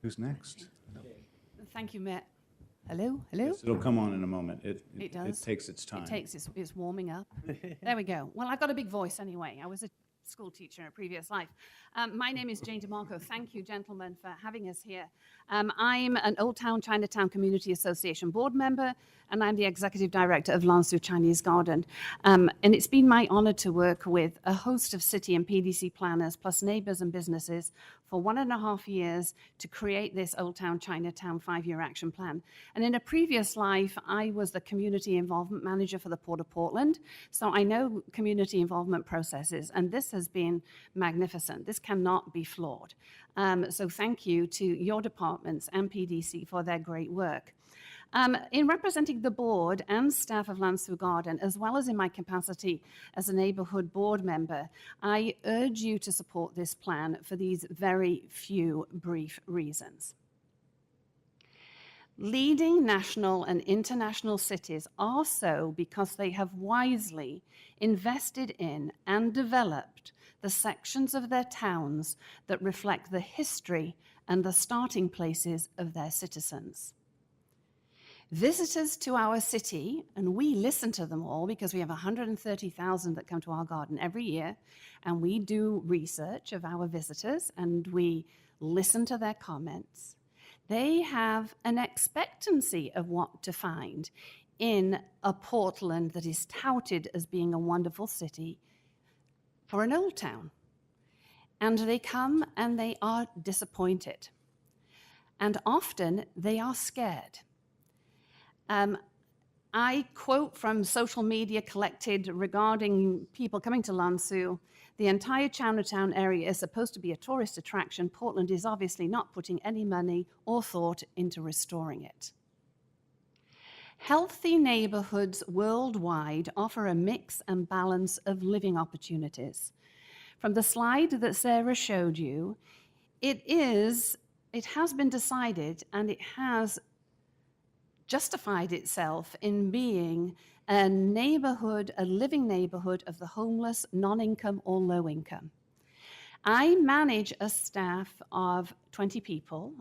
Who's next? Thank you, Matt. Hello, hello? Yes, it'll come on in a moment. It does. It takes its time. It's warming up. There we go. Well, I've got a big voice anyway. I was a school teacher in a previous life. My name is Jane DeMarco. Thank you, gentlemen, for having us here. I'm an Old Town Chinatown Community Association board member, and I'm the executive director of Lansu Chinese Garden. And it's been my honor to work with a host of city and PDC planners, plus neighbors and businesses, for 1.5 years to create this Old Town Chinatown 5-year action plan. And in a previous life, I was the community involvement manager for the Port of Portland. So I know community involvement processes, and this has been magnificent. This cannot be flawed. So thank you to your departments and PDC for their great work. In representing the board and staff of Lansu Garden, as well as in my capacity as a neighborhood board member, I urge you to support this plan for these very few brief reasons. Leading national and international cities are so because they have wisely invested in and developed the sections of their towns that reflect the history and the starting places of their citizens. Visitors to our city, and we listen to them all because we have 130,000 that come to our garden every year, and we do research of our visitors and we listen to their comments. They have an expectancy of what to find in a Portland that is touted as being a wonderful city for an old town. And they come and they are disappointed. And often they are scared. I quote from social media collected regarding people coming to Lansu, the entire Chinatown area is supposed to be a tourist attraction. Portland is obviously not putting any money or thought into restoring it. Healthy neighborhoods worldwide offer a mix and balance of living opportunities. From the slide that Sarah showed you, it has been decided and it has justified itself in being a neighborhood, a living neighborhood of the homeless, non-income or low income. I manage a staff of 20 people,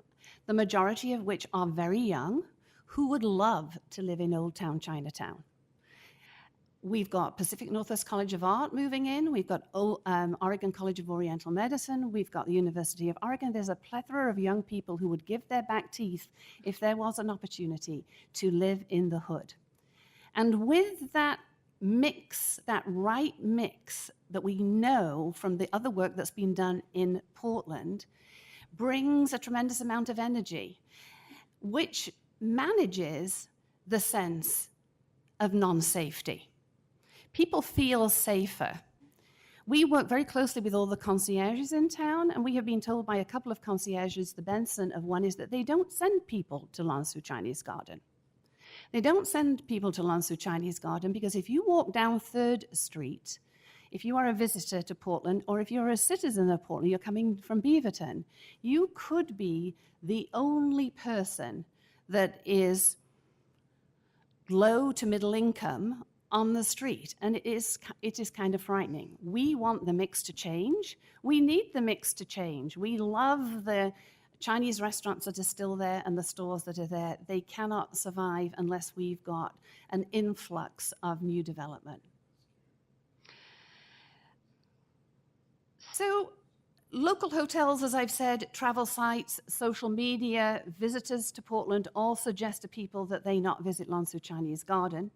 the majority of which are very young, who would love to live in Old Town Chinatown. We've got Pacific Northwest College of Art moving in. We've got Oregon College of Oriental Medicine. We've got the University of Oregon. There's a plethora of young people who would give their back teeth if there was an opportunity to live in the hood. And with that mix, that right mix that we know from the other work that's been done in Portland, brings a tremendous amount of energy, which manages the sense of non-safety. People feel safer. We work very closely with all the concierges in town, and we have been told by a couple of concierges, the Benson of one is that they don't send people to Lansu Chinese Garden. They don't send people to Lansu Chinese Garden because if you walk down 3rd Street, if you are a visitor to Portland, or if you're a citizen of Portland, you're coming from Beaverton, you could be the only person that is low to middle income on the street, and it is kind of frightening. We want the mix to change. We need the mix to change. We love the Chinese restaurants that are still there and the stores that are there. They cannot survive unless we've got an influx of new development. So local hotels, as I've said, travel sites, social media, visitors to Portland all suggest to people that they not visit Lansu Chinese Garden.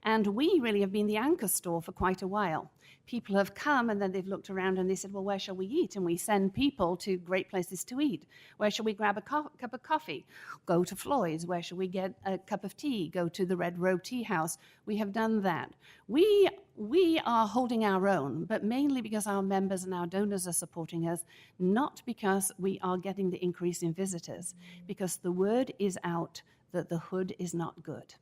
And we really have been the anchor store for quite a while. People have come and then they've looked around and they said, well, where shall we eat? And we send people to great places to eat. Where shall we grab a cup of coffee? Go to Floyd's. Where shall we get a cup of tea? Go to the Red Robe Tea House. We have done that. We are holding our own, but mainly because our members and our donors are supporting us, not because we are getting the increase in visitors, because the word is out that the hood is not good.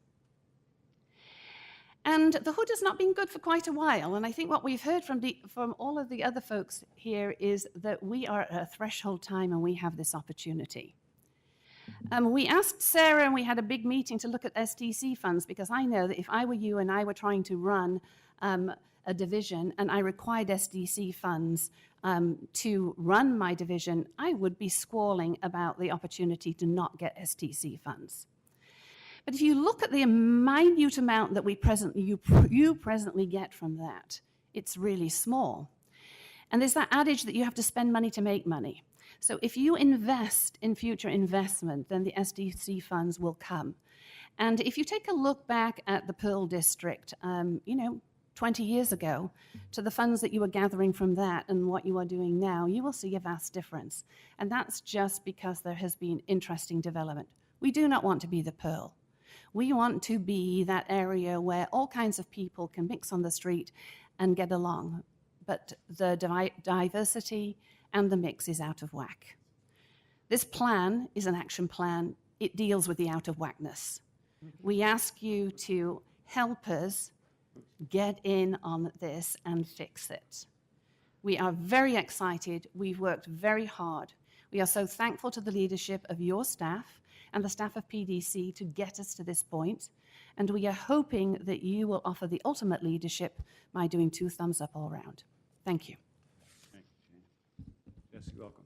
And the hood has not been good for quite a while, and I think what we've heard from all of the other folks here is that we are at a threshold time and we have this opportunity. We asked Sarah, and we had a big meeting to look at STC funds, because I know that if I were you and I were trying to run a division and I required SDC funds to run my division, I would be squalling about the opportunity to not get STC funds. But if you look at the minute amount that you presently get from that, it's really small. And there's that adage that you have to spend money to make money. So if you invest in future investment, then the SDC funds will come. And if you take a look back at the Pearl District, 20 years ago, to the funds that you were gathering from that and what you are doing now, you will see a vast difference. And that's just because there has been interesting development. We do not want to be the Pearl. We want to be that area where all kinds of people can mix on the street and get along. But the diversity and the mix is out of whack. This plan is an action plan. It deals with the out of whackness. We ask you to help us get in on this and fix it. We are very excited. We've worked very hard. We are so thankful to the leadership of your staff and the staff of PDC to get us to this point. And we are hoping that you will offer the ultimate leadership by doing 2 thumbs up all around. Thank you. Jesse, welcome.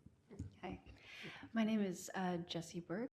Hi, my name is Jessie Burke.